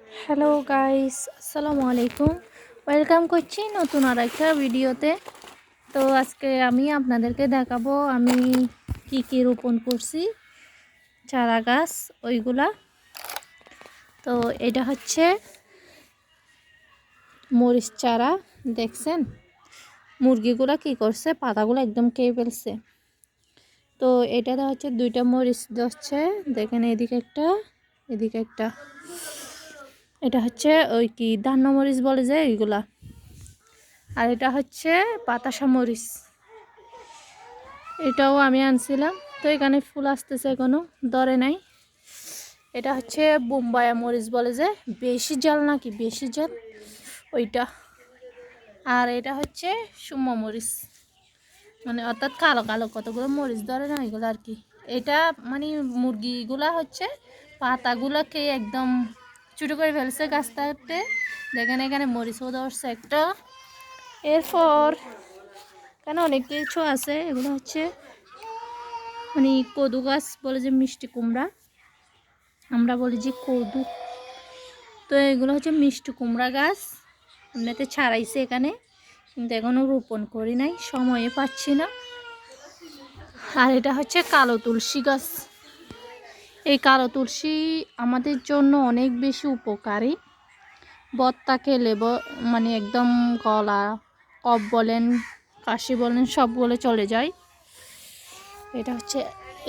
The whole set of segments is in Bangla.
হ্যালো গাইস, আসসালামু আলাইকুম। ওয়েলকাম করছি নতুন আর একটা ভিডিওতে। তো আজকে আমি আপনাদেরকে দেখাবো আমি কি রোপণ করছি চারা গাছ ওইগুলা। তো এটা হচ্ছে মরিচ চারা, দেখছেন মুরগিগুলা কি করছে, পাতাগুলো একদম খেয়ে ফেলছে। তো এটাতে হচ্ছে দুইটা মরিচ ধরছে, দেখেন এদিকে একটা এদিকে একটা। এটা হচ্ছে ওই কি ধান্য মরিচ বলে যে ওইগুলা, আর এটা হচ্ছে বাতাসা মরিচ, এটাও আমি আনছিলাম। তো এখানে ফুল আসতেছে, এখনো ধরে নাই। এটা হচ্ছে বোম্বাইয়া মরিচ বলে যে, বেশি জাল নাকি বেশি জাল ওইটা। আর এটা হচ্ছে সুম্মা মরিচ, মানে অর্থাৎ কালো কালো কতগুলো মরিচ ধরে না এগুলো আর কি। এটা মানে মুরগিগুলা হচ্ছে পাতাগুলোকে একদম ছোটো করে ফেলছে গাছটাতে। দেখেন এখানে মরিচও ধরছে একটা। এরপর কেন অনেক কিছু আছে, এগুলো হচ্ছে মানে কদু গাছ বলে যে, মিষ্টি কুমড়া আমরা বলি যে কদু। তো এগুলো হচ্ছে মিষ্টি কুমড়া গাছ, এমনিতে ছাড়াইছে এখানে, কিন্তু এখনও রোপণ করি নাই, সময়ে পাচ্ছি না। আর এটা হচ্ছে কালো তুলসী গাছ। এই কালো তুলসী আমাদের জন্য অনেক বেশি উপকারী। বত্তা খেলে মানে একদম গলা কফ বলেন, কাশি বলেন, সবগুলো চলে যায়। এটা হচ্ছে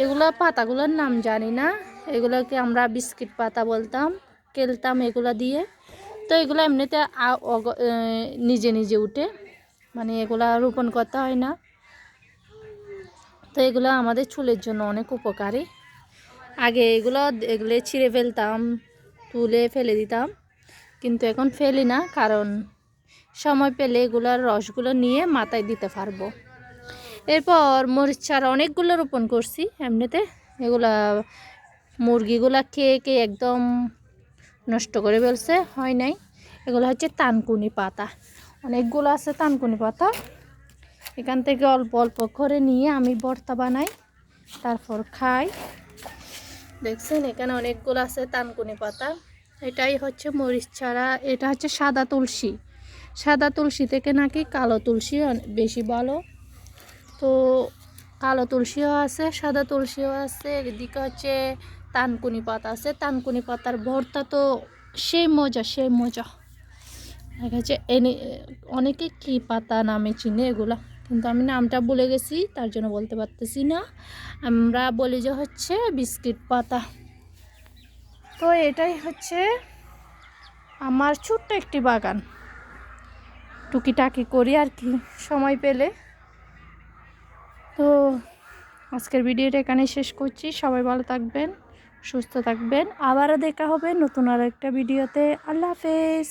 এগুলা পাতাগুলোর নাম জানি না, এগুলোকে আমরা বিস্কিট পাতা বলতাম, খেলতাম এগুলা দিয়ে। তো এগুলো এমনিতে নিজে নিজে উঠে, মানে এগুলা রোপণ করতে হয় না। তো এগুলো আমাদের চুলের জন্য অনেক উপকারী। আগে এগুলো ছিঁড়ে ফেলতাম, তুলে ফেলে দিতাম, কিন্তু এখন ফেলি না, কারণ সময় পেলে এগুলার রসগুলো নিয়ে মাথায় দিতে পারবো। এরপর মরিচ চারা অনেকগুলো রোপণ করছি এমনিতে, এগুলা মুরগিগুলা খেয়ে খেয়ে একদম নষ্ট করে ফেলছে, হয় নাই। এগুলো হচ্ছে তানকুনি পাতা, অনেকগুলো আছে তানকুনি পাতা। এখান থেকে অল্প অল্প করে নিয়ে আমি ভর্তা বানাই, তারপর খাই। দেখছেন এখানে অনেকগুলো আছে তানকুনি পাতা। এটাই হচ্ছে মরিচ চারা। এটা হচ্ছে সাদা তুলসী, সাদা তুলসী থেকে নাকি কালো তুলসী বেশি ভালো। তো কালো তুলসীও আছে, সাদা তুলসীও আছে। এদিকে হচ্ছে তানকুনি পাতা আছে, তানকুনি পাতার ভর্তা তো সেই মজা সেই মজা। হচ্ছে অনেকে কি পাতা নামে চিনে এগুলা, কিন্তু আমি নামটা ভুলে গেছি, তার জন্য বলতে পারতেছি না। আমরা বলি যে হচ্ছে বিস্কিট পাতা। তো এটাই হচ্ছে আমার ছোট্ট একটি বাগান, টুকিটাকি করি আর কি সময় পেলে। তো আজকের ভিডিওটা এখানে শেষ করছি। সবাই ভালো থাকবেন, সুস্থ থাকবেন, আবারও দেখা হবে নতুন আর একটা ভিডিওতে। আল্লাহ হাফেজ।